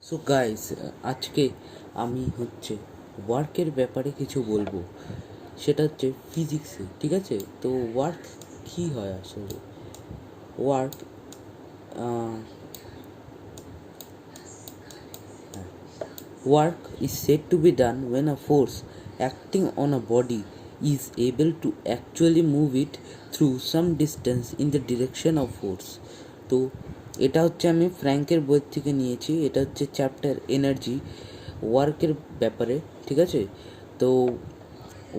So guys, আজকে আমি ওয়ার্কের ব্যাপারে কিছু বলবো। সেটা হচ্ছে ফিজিক্সে, ঠিক আছে? তো ওয়ার্ক কী হয় আসলে? Work work is said to be done when a force acting on a body is able to actually move it through some distance in the direction of force. তো এটা আমি ফ্র্যাঙ্কের বই থেকে নিয়েছি। এটা চ্যাপ্টার এনার্জি, ওয়ার্কের ব্যাপারে, ঠিক আছে? তো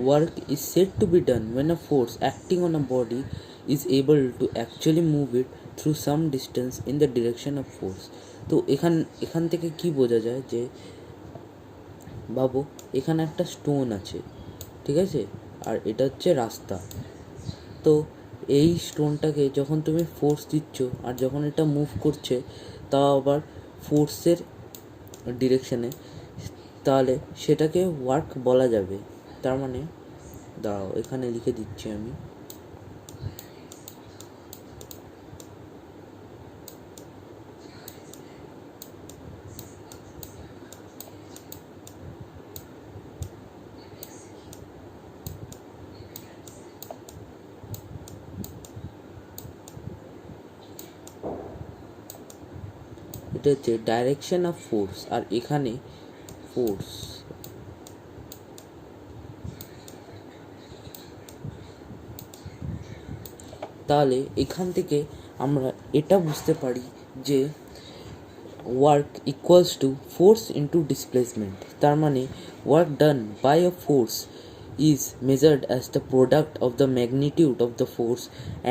work is said to be done when a force acting on a body is able to actually move it through some distance in the direction of force. তো এখান থেকে কি বোঝা যায় যে, ভাবো এখানে একটা স্টোন আছে, ঠিক আছে? আর এটা রাস্তা। তো এই স্টোনটাকে যখন তুমি ফোর্স দিচ্ছ আর যখন এটা মুভ করছে, তাও আবার ফোর্সের ডিরেকশানে, তাহলে সেটাকে ওয়ার্ক বলা যাবে। তার মানে দাঁড়াও, এখানে লিখে দিচ্ছি আমি। এটা ডাইরেকশন অফ ফোর্স, আর এখানে ফোর্স। তাহলে এখান থেকে আমরা এটা বুঝতে পারি যে work equals to force into displacement. তার মানে work done by a force is measured as the product of the magnitude of the force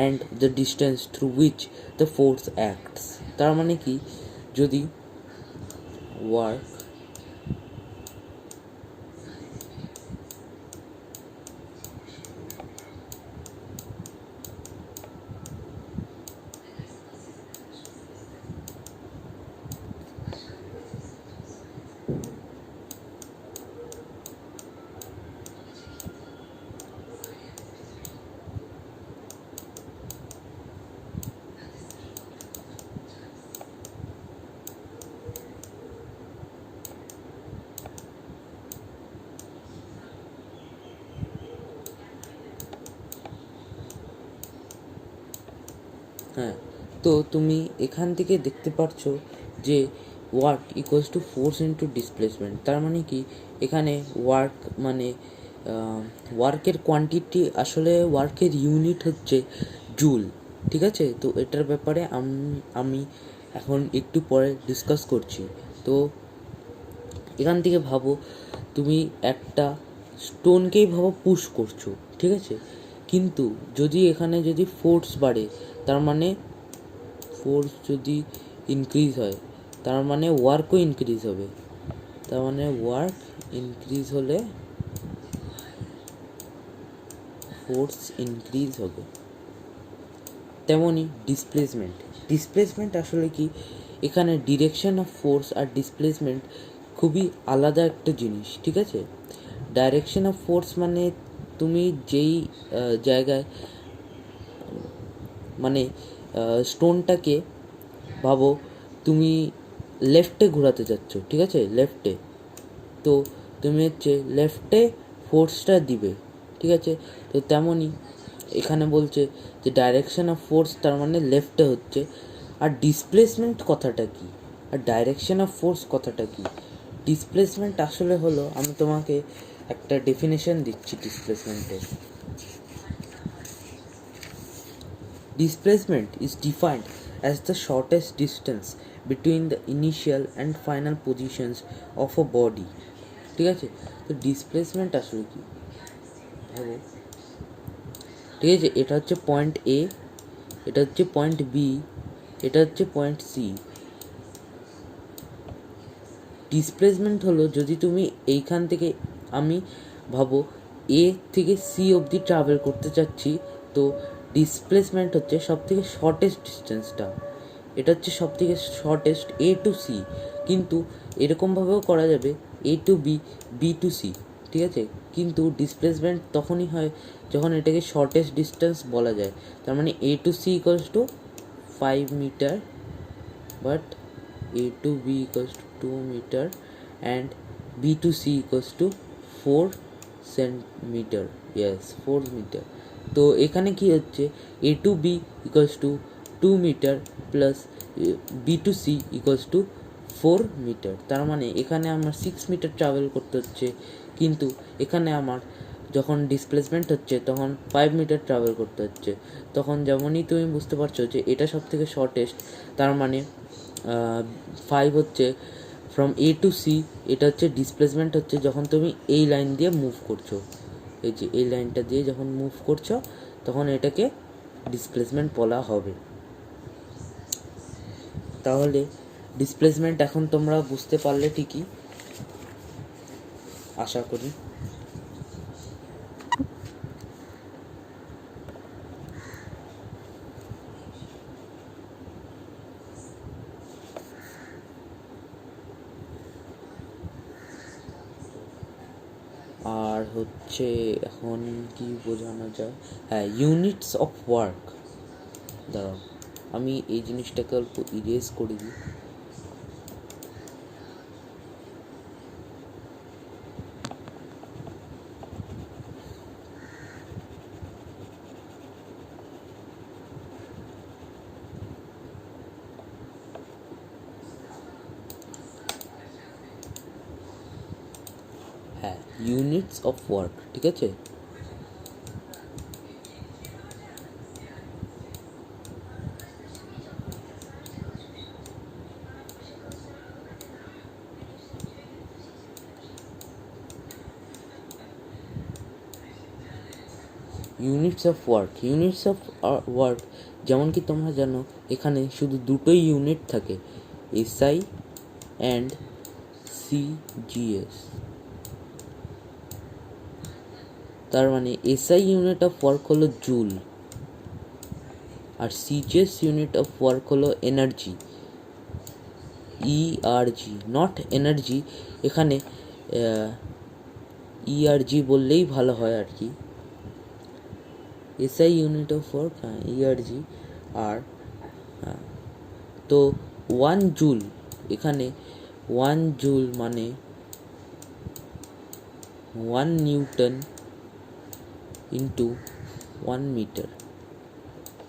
and the distance through which the force acts. তার মানে কি, যদি ওয়ার্ক হ্যাঁ, তো তুমি এখান থেকে দেখতে পারছো যে work equals to force into displacement. তার মানে কি, এখানে ওয়ার্ক মানে ওয়ার্কের কোয়ান্টিটি, আসলে ওয়ার্কের ইউনিট হচ্ছে জুল, ঠিক আছে? তো এটার ব্যাপারে আমি এখন একটু পরে ডিসকাস করছি। তো এখান থেকে ভাবো, তুমি একটা স্টোনকেই পুশ করছো, ঠিক আছে? কিন্তু এখানে যদি ফোর্স বাড়ে, তার মানে ফোর্স যদি ইনক্রিজ হয়, তার মানে ওয়ার্কও ইনক্রিজ হবে। তার মানে ওয়ার্ক ইনক্রিজ হলে ফোর্স ইনক্রিজ হবে। তেমনই ডিসপ্লেসমেন্ট আসলে কি, এখানে ডিরেকশন অফ ফোর্স আর ডিসপ্লেসমেন্ট খুবই আলাদা একটা জিনিস, ঠিক আছে? ডাইরেকশন অফ ফোর্স মানে তুমি যেই জায়গায় মানে স্টোনটাকে ভাবো তুমি লেফটে ঘোরাতে যাচ্ছ, ঠিক আছে? লেফটে, তো তুমি লেফটে ফোর্সটা দিবে, ঠিক আছে? তো তেমনই এখানে বলছে যে ডাইরেকশন অফ ফোর্স, তার মানে লেফটে হচ্ছে। আর ডিসপ্লেসমেন্ট কথাটা কি, আর ডাইরেকশন অফ ফোর্স কথাটা কি? ডিসপ্লেসমেন্ট আসলে হলো, আমি তোমাকে একটা ডেফিনেশন দিচ্ছি ডিসপ্লেসমেন্টের। Displacement is defined as the shortest distance between the initial and final positions of a body. ঠিক আছে? তো ডিসপ্লেসমেন্ট আসলে কি, ভাবো, ঠিক আছে? এটা হচ্ছে পয়েন্ট এ, এটা হচ্ছে পয়েন্ট বি, এটা হচ্ছে পয়েন্ট সি। ডিসপ্লেসমেন্ট হলো, যদি তুমি এইখান থেকে, আমি ভাবো এ থেকে সি অবধি ট্রাভেল করতে চাচ্ছি, তো ডিসপ্লেসমেন্ট হচ্ছে সব থেকে শর্টেস্ট ডিস্টেন্সটা। এটা হচ্ছে সব থেকে শর্টেস্ট এ টু সি। কিন্তু এরকমভাবেও করা যাবে A to B, B to C, ঠিক আছে? কিন্তু ডিসপ্লেসমেন্ট তখনই হয় যখন এটাকে শর্টেস্ট ডিস্টেন্স বলা যায়। তার মানে A to C equals to 5 metre, but A to B equals to 2 meter and B to C equals to 4 centimeter. Yes, 4 meter. তো এখানে কি হচ্ছে, A to B equals to 2 meter plus B to C equals to 4 meter. তার মানে এখানে আমার 6 metre travel করতে হচ্ছে, কিন্তু এখানে আমার যখন ডিসপ্লেসমেন্ট হচ্ছে তখন 5 মিটার ট্রাভেল করতে হচ্ছে। তখন যেমনই তুমি বুঝতে পারছো যে এটা সব থেকে শর্টেস্ট, তার মানে 5 হচ্ছে ফ্রম A to C, এটা হচ্ছে ডিসপ্লেসমেন্ট হচ্ছে যখন তুমি এই লাইন দিয়ে মুভ করছো, এই যে এই লাইনটা দিয়ে যখন মুভ করছো তখন এটাকে ডিসপ্লেসমেন্ট বলা হবে। তাহলে ডিসপ্লেসমেন্ট এখন তোমরা বুঝতে পারলে ঠিকই, আশা করি। আর হচ্ছে এখন কি বোঝানো যায়, হ্যাঁ, ইউনিটস অফ ওয়ার্ক। দাঁড়াও, আমি এই জিনিসটাকে অল্প ইরেজ করে দিই। হ্যাঁ, ইউনিটস অফ ওয়ার্ক, ঠিক আছে। ইউনিটস অফ ওয়ার্ক যেমন কি তোমরা জানো এখানে শুধু দুটোই ইউনিট থাকে, এসআই অ্যান্ড সিজিএস। তার মানে এসআই ইউনিট অফ ওয়ার্ক হলো জুল, আর সিজিএস ইউনিট অফ ওয়ার্ক হলো এনার্জি, ইআরজি, নট এনার্জি। এখানে ইআরজি বললেই ভালো হয় আর কি। এসআই ইউনিট অফ ওয়ার্ক, হ্যাঁ, ইআরজি। আর তো 1 জুল, এখানে 1 জুল মানে 1 নিউটন ইন্টু 1 মিটার।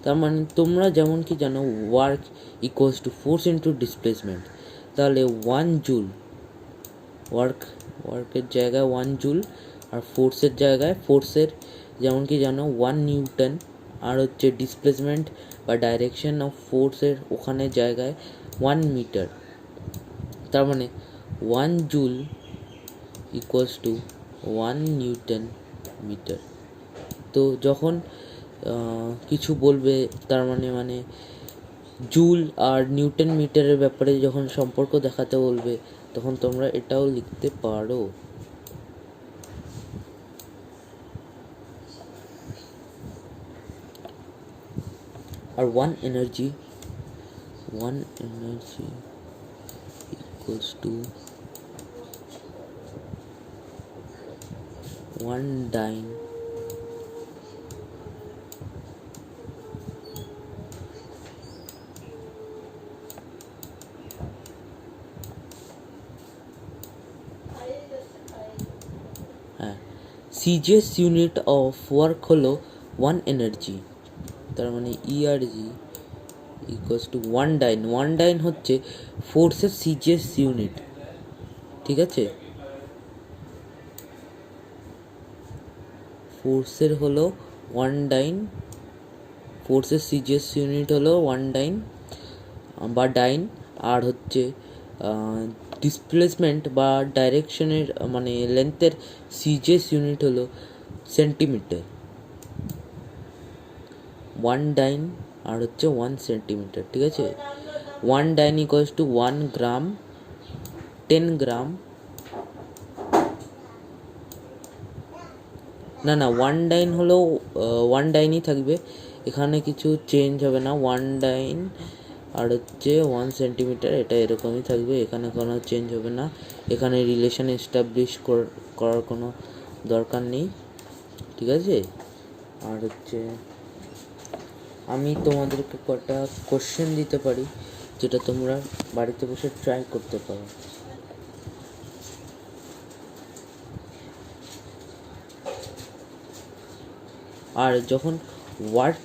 তার মানে তোমরা যেমন কি জানো work equals to force into displacement. তাহলে 1 জুল ওয়ার্কের জায়গায় 1 জুল, আর ফোর্সের জায়গায় যেমন কি জানো 1 নিউটন, আর হচ্ছে ডিসপ্লেসমেন্ট বা ডাইরেকশন অফ ফোর্সের ওখানে জায়গায় 1 মিটার। তার মানে 1 joule equals to 1 newton metre. তো যখন কিছু বলবে তার মানে জুল আর নিউটন মিটারের ব্যাপারে যখন সম্পর্ক দেখাতে বলবে তখন তোমরা এটাও লিখতে পারো। আর one energy equals to 1 dyne CGS unit of work হলো 1 এনার্জি। তার মানে ইআরজি ইকুয়ালস টু 1 ডাইন। 1 ডাইন হচ্ছে ফোর্সের সিজিএস ইউনিট, ঠিক আছে। ফোর্সের হলো 1 ডাইন, ফোর্সের সিজিএস ইউনিট হলো 1 ডাইন বা ডাইন, আর হচ্ছে ডিসপ্লেসমেন্ট বা ডাইরেকশনের মানে লেন্থের সিজিএস ইউনিট হলো সেন্টিমিটার। 1 ডাইন আর হচ্ছে 1 সেন্টিমিটার, ঠিক আছে। 1 ডাইন ইকুয়ালস টু 1 গ্রাম, 10 গ্রাম, না 1 ডাইন হলো 1 ডাইনই থাকবে, এখানে কিছু চেঞ্জ হবে না। 1 ডাইন আর হচ্ছে 1 সেন্টিমিটার, এটা এরকমই থাকবে, এখানে কোনো চেঞ্জ হবে না। এখানে রিলেশন এস্টাবলিশ করার কোনো দরকার নেই, ঠিক আছে। আর হচ্ছে আমি তোমাদেরকে কটা কোশ্চেন দিতে পারি যেটা তোমরা বাড়িতে বসে ট্রাই করতে পারো। আর যখন ওয়ার্ক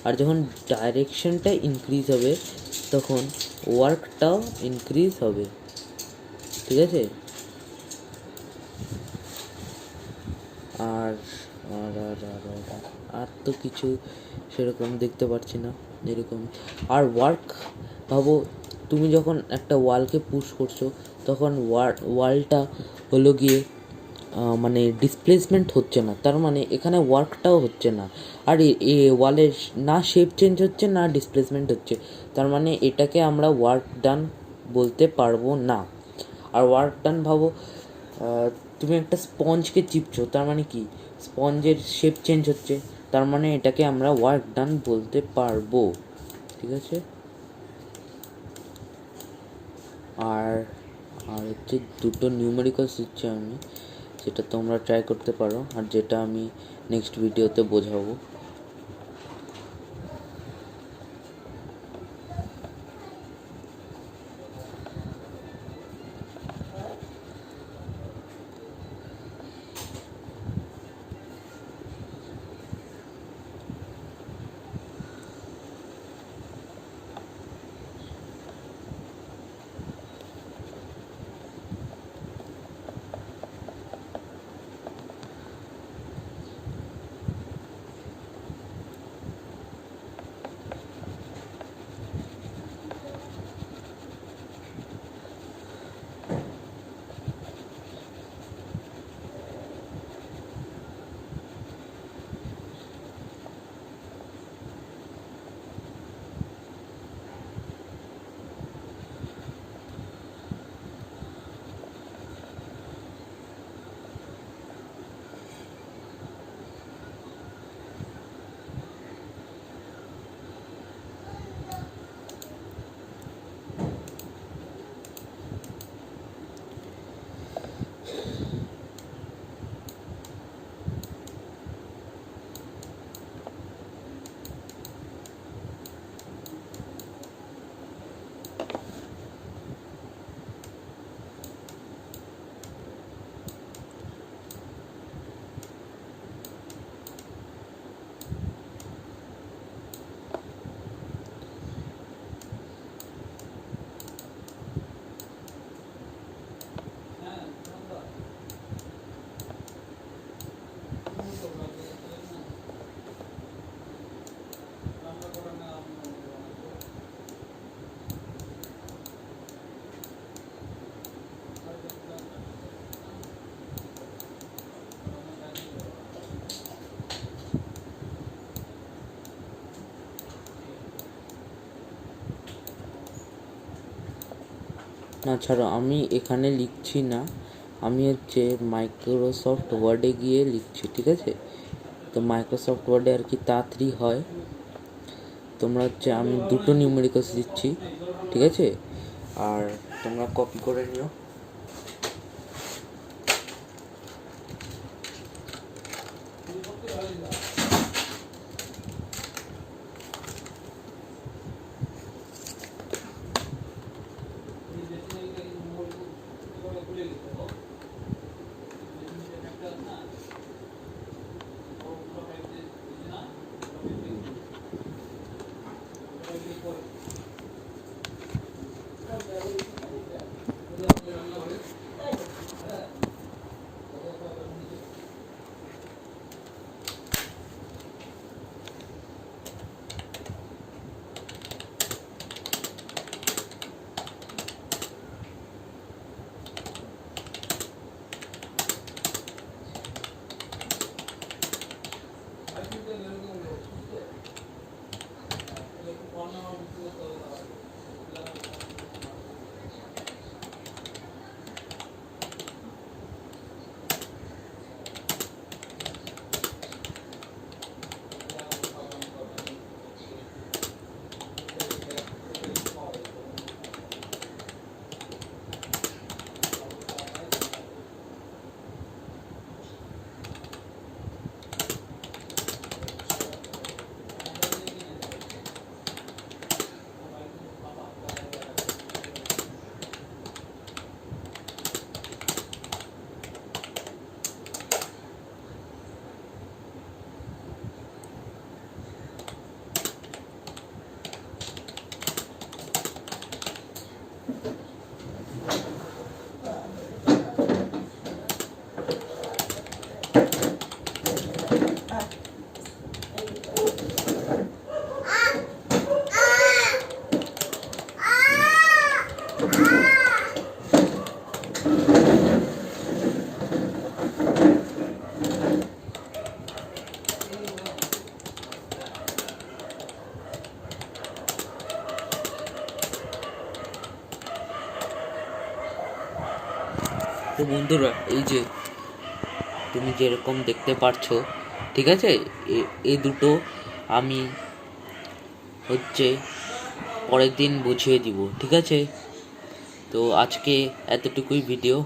আর যখন ডাইরেকশনটা ইনক্রিজ হবে তখন ওয়ার্কটাও ইনক্রিজ হবে, ঠিক আছে? আর আর আর আর আর আর তো কিছু সেরকম দেখতে পাচ্ছি না যেরকম। আর ওয়ার্ক, ভাবো তুমি যখন একটা ওয়ালকে পুশ করছো তখন ওয়ালটা হলো গিয়ে মানে ডিসপ্লেসমেন্ট হচ্ছে না, তার মানে এখানে ওয়ার্কটাও হচ্ছে না। আর এ ওয়ালের না শেপ চেঞ্জ হচ্ছে না ডিসপ্লেসমেন্ট হচ্ছে, তার মানে এটাকে আমরা ওয়ার্ক ডান বলতে পারবো না। আর ওয়ার্ক ডান ভাবো, তুমি একটা স্পঞ্জকে চিপছো, তার মানে কি স্পঞ্জের শেপ চেঞ্জ হচ্ছে, তার মানে এটাকে আমরা ওয়ার্ক ডান বলতে পারবো, ঠিক আছে? আর আর হচ্ছে দুটো নিউমেরিক্যালস দিচ্ছি আমি, যেটা তোমরা ট্রাই করতে পারো আর যেটা আমি নেক্সট ভিডিওতে বোঝাবো। না ছাড়ো, আমি এখানে লিখছি না, আমি হচ্ছে মাইক্রোসফট ওয়ার্ডে গিয়ে লিখছি, ঠিক আছে? তো মাইক্রোসফট ওয়ার্ডে আর কি তাড়াতাড়ি হয়। তোমরা হচ্ছে, আমি দুটো নিউমেরিক্যালস দিচ্ছি, ঠিক আছে? আর তোমরা কপি করে নিও। তো বন্ধুরা, এই যে তুমি যেরকম দেখতে পারছো, ঠিক আছে, এই দুটো আমি হচ্ছে পরের দিন বুঝিয়ে দিব, ঠিক আছে। তো আজকে এতটুকুই ভিডিও।